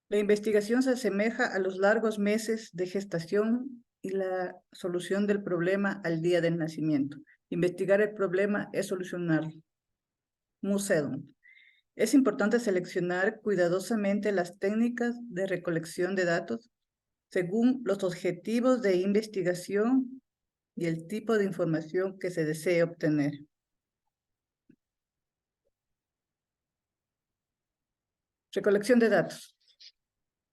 La investigación se asemeja a los largos meses de gestación y la solución del problema al día del nacimiento. Investigar el problema es solucionarlo. Museum. Es importante seleccionar cuidadosamente las técnicas de recolección de datos según los objetivos de investigación y el tipo de información que se desee obtener. Recolección de datos.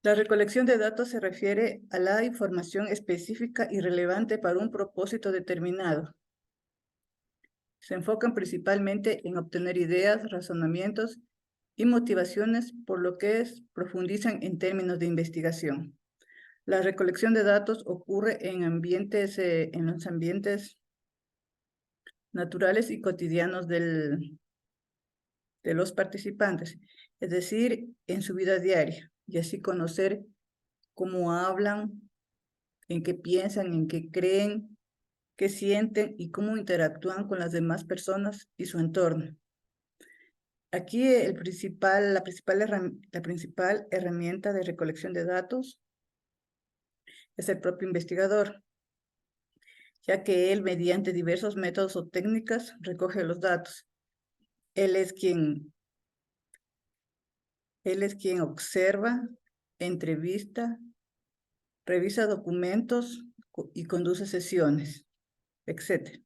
La recolección de datos se refiere a la información específica y relevante para un propósito determinado. Se enfocan principalmente en obtener ideas, razonamientos y motivaciones, por lo que profundizan en términos de investigación. La recolección de datos ocurre en los ambientes naturales y cotidianos de los participantes, es decir, en su vida diaria, y así conocer cómo hablan, en qué piensan, en qué creen, qué sienten y cómo interactúan con las demás personas y su entorno. Aquí la principal herramienta de recolección de datos es el propio investigador, ya que él, mediante diversos métodos o técnicas, recoge los datos. Él es quien observa, entrevista, revisa documentos y conduce sesiones, etc.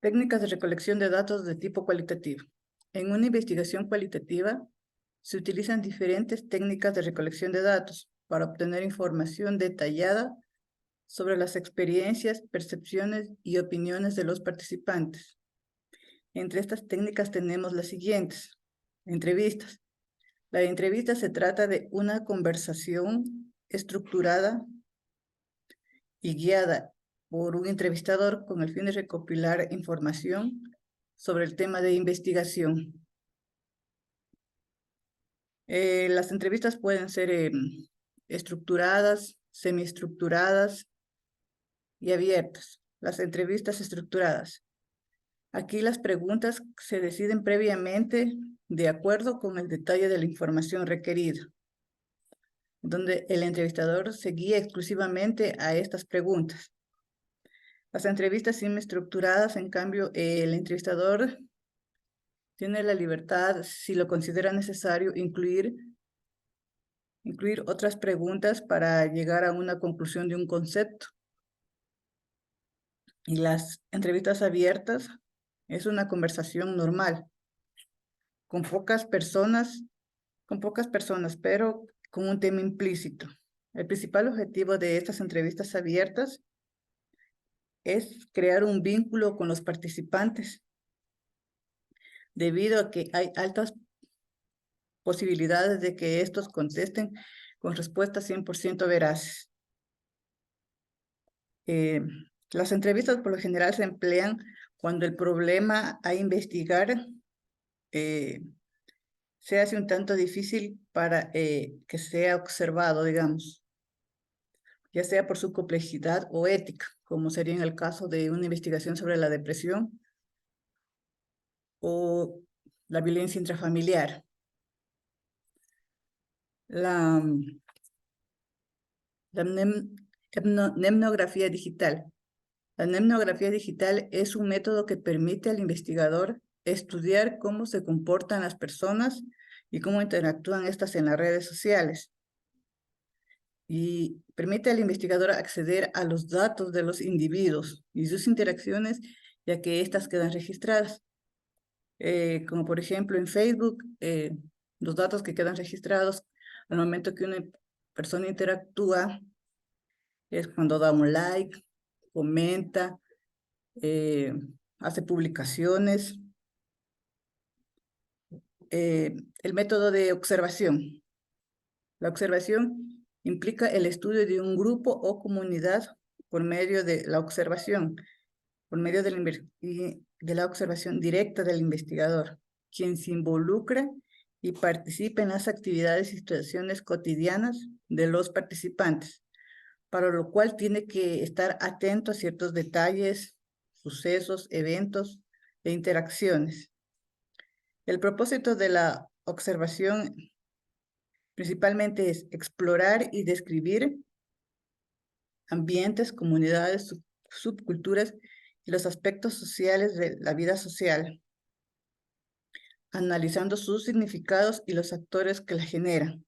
Técnicas de recolección de datos de tipo cualitativo. En una investigación cualitativa, se utilizan diferentes técnicas de recolección de datos para obtener información detallada sobre las experiencias, percepciones y opiniones de los participantes. Entre estas técnicas tenemos las siguientes. Entrevistas. La entrevista se trata de una conversación estructurada y guiada por un entrevistador con el fin de recopilar información sobre el tema de investigación. Las entrevistas pueden ser estructuradas, semiestructuradas y abiertas. Las entrevistas estructuradas. Aquí las preguntas se deciden previamente de acuerdo con el detalle de la información requerida, donde el entrevistador se guía exclusivamente a estas preguntas. Las entrevistas semiestructuradas, en cambio, el entrevistador tiene la libertad, si lo considera necesario, incluir otras preguntas para llegar a una conclusión de un concepto. Y las entrevistas abiertas es una conversación normal, con pocas personas, pero con un tema implícito. El principal objetivo de estas entrevistas abiertas es crear un vínculo con los participantes, debido a que hay altas posibilidades de que estos contesten con respuestas 100% veraces. Las entrevistas por lo general se emplean cuando el problema a investigar se hace un tanto difícil para que sea observado, digamos, ya sea por su complejidad o ética, como sería en el caso de una investigación sobre la depresión o la violencia intrafamiliar. La nemnografía digital. La nemnografía digital es un método que permite al investigador estudiar cómo se comportan las personas y cómo interactúan estas en las redes sociales. Y permite al investigador acceder a los datos de los individuos y sus interacciones, ya que éstas quedan registradas. Como por ejemplo en Facebook, los datos que quedan registrados al momento que una persona interactúa es cuando da un like, comenta, hace publicaciones. El método de observación. La observación implica el estudio de un grupo o comunidad por medio de la observación, por medio de la observación directa del investigador, quien se involucra y participa en las actividades y situaciones cotidianas de los participantes, para lo cual tiene que estar atento a ciertos detalles sucesos, eventos e interacciones. El propósito de la observación principalmente es explorar y describir ambientes, comunidades, subculturas y los aspectos sociales de la vida social, analizando sus significados y los actores que la generan.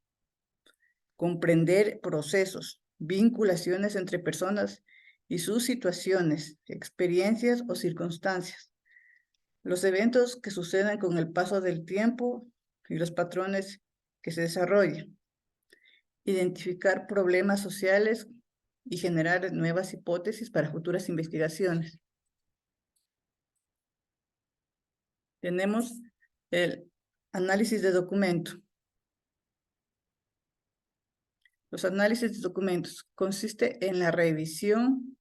Comprender procesos, vinculaciones entre personas y sus situaciones, experiencias o circunstancias. Los eventos que suceden con el paso del tiempo y los patrones que se desarrollan. Identificar problemas sociales y generar nuevas hipótesis para futuras investigaciones. Tenemos el análisis de documento. Los análisis de documentos consiste en la revisión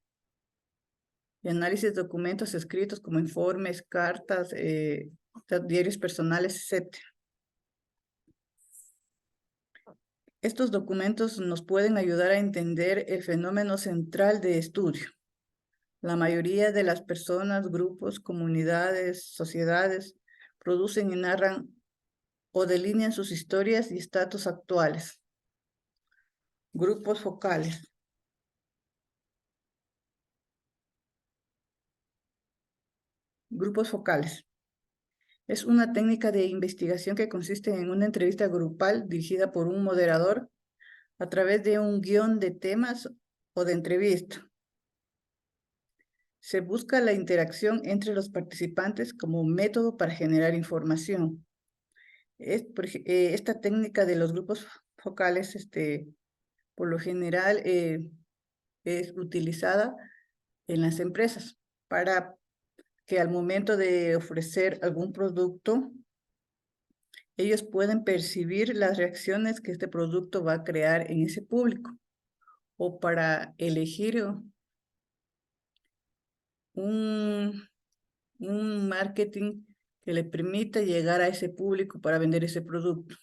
y análisis de documentos escritos como informes, cartas, diarios personales, etc. Estos documentos nos pueden ayudar a entender el fenómeno central de estudio. La mayoría de las personas, grupos, comunidades, sociedades, producen y narran o delinean sus historias y estatus actuales. Grupos focales. Grupos focales. Es una técnica de investigación que consiste en una entrevista grupal dirigida por un moderador a través de un guión de temas o de entrevista. Se busca la interacción entre los participantes como método para generar información. Esta técnica de los grupos focales, por lo general, es utilizada en las empresas para que al momento de ofrecer algún producto, ellos pueden percibir las reacciones que este producto va a crear en ese público, o para elegir un marketing que le permita llegar a ese público para vender ese producto.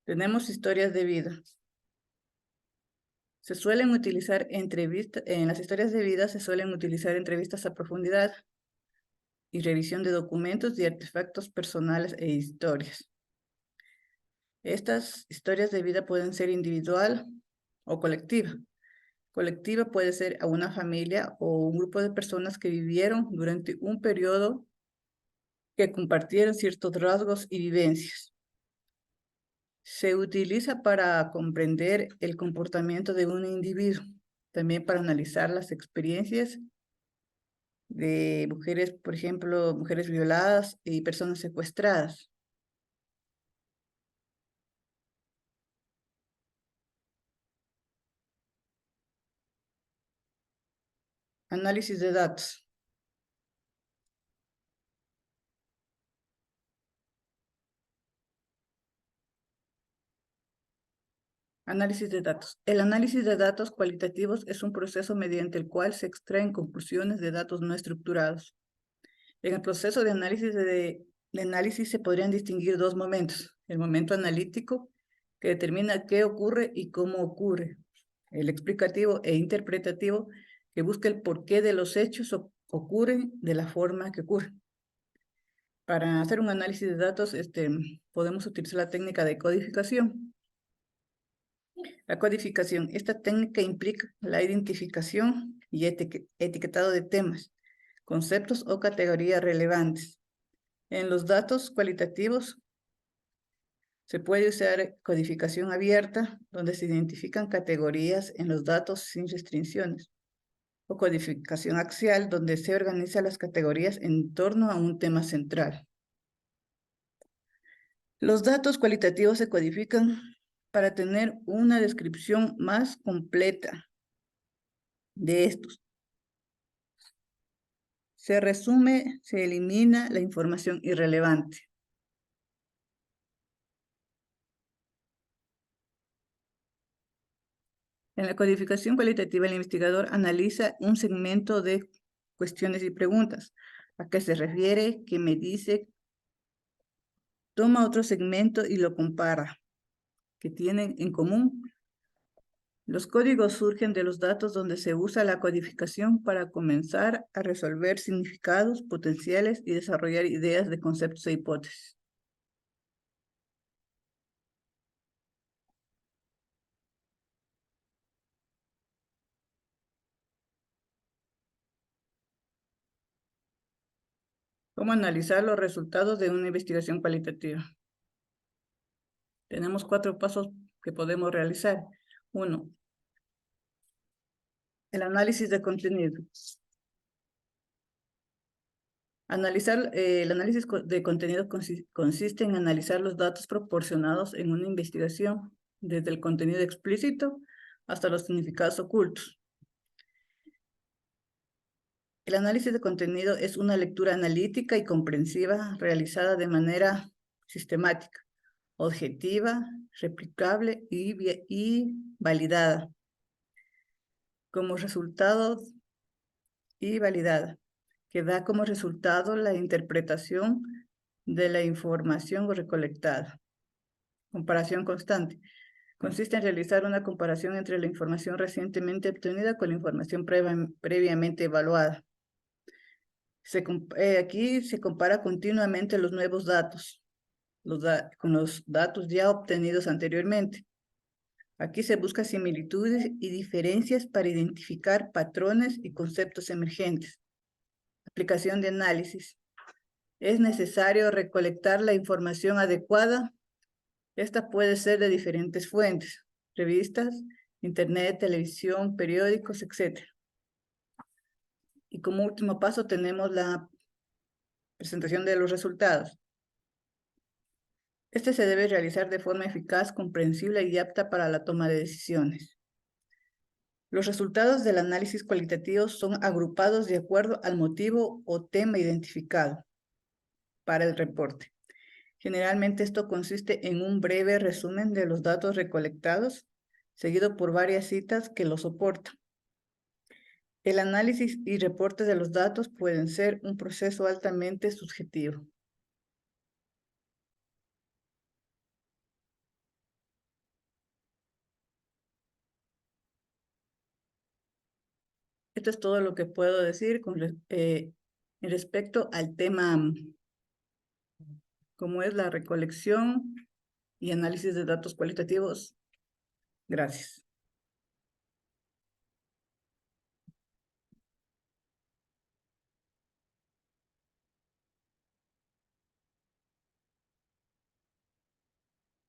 Tenemos historias de vida. Se suelen utilizar entrevistas, en las historias de vida se suelen utilizar entrevistas a profundidad y revisión de documentos y artefactos personales e historias. Estas historias de vida pueden ser individual o colectiva. Colectiva puede ser a una familia o un grupo de personas que vivieron durante un periodo que compartieron ciertos rasgos y vivencias. Se utiliza para comprender el comportamiento de un individuo, también para analizar las experiencias de mujeres, por ejemplo, mujeres violadas y personas secuestradas. Análisis de datos. Análisis de datos. El análisis de datos cualitativos es un proceso mediante el cual se extraen conclusiones de datos no estructurados. En el proceso de análisis se podrían distinguir dos momentos. El momento analítico, que determina qué ocurre y cómo ocurre. El explicativo e interpretativo, que busca el porqué de los hechos ocurren de la forma que ocurren. Para hacer un análisis de datos, podemos utilizar la técnica de codificación. La codificación, esta técnica implica la identificación y etiquetado de temas, conceptos o categorías relevantes. En los datos cualitativos se puede usar codificación abierta, donde se identifican categorías en los datos sin restricciones, o codificación axial, donde se organizan las categorías en torno a un tema central. Los datos cualitativos se codifican para tener una descripción más completa de estos. Se resume, se elimina la información irrelevante. En la codificación cualitativa, el investigador analiza un segmento de cuestiones y preguntas. ¿A qué se refiere? ¿Qué me dice? Toma otro segmento y lo compara. ¿Qué tienen en común? Los códigos surgen de los datos donde se usa la codificación para comenzar a resolver significados potenciales y desarrollar ideas de conceptos e hipótesis. ¿Cómo analizar los resultados de una investigación cualitativa? Tenemos 4 pasos que podemos realizar. 1. El análisis de contenido. El análisis de contenido consiste en analizar los datos proporcionados en una investigación, desde el contenido explícito hasta los significados ocultos. El análisis de contenido es una lectura analítica y comprensiva realizada de manera sistemática, objetiva, replicable y validada. Como resultado que da como resultado la interpretación de la información recolectada. Comparación constante. Consiste en realizar una comparación entre la información recientemente obtenida con la información previamente evaluada. Aquí se compara continuamente los nuevos datos con los datos ya obtenidos anteriormente. Aquí se busca similitudes y diferencias para identificar patrones y conceptos emergentes. Aplicación de análisis. Es necesario recolectar la información adecuada. Esta puede ser de diferentes fuentes, revistas, internet, televisión, periódicos, etc. Y como último paso tenemos la presentación de los resultados. Este se debe realizar de forma eficaz, comprensible y apta para la toma de decisiones. Los resultados del análisis cualitativo son agrupados de acuerdo al motivo o tema identificado para el reporte. Generalmente esto consiste en un breve resumen de los datos recolectados, seguido por varias citas que lo soportan. El análisis y reporte de los datos pueden ser un proceso altamente subjetivo. Esto es todo lo que puedo decir en respecto al tema, como es la recolección y análisis de datos cualitativos. Gracias.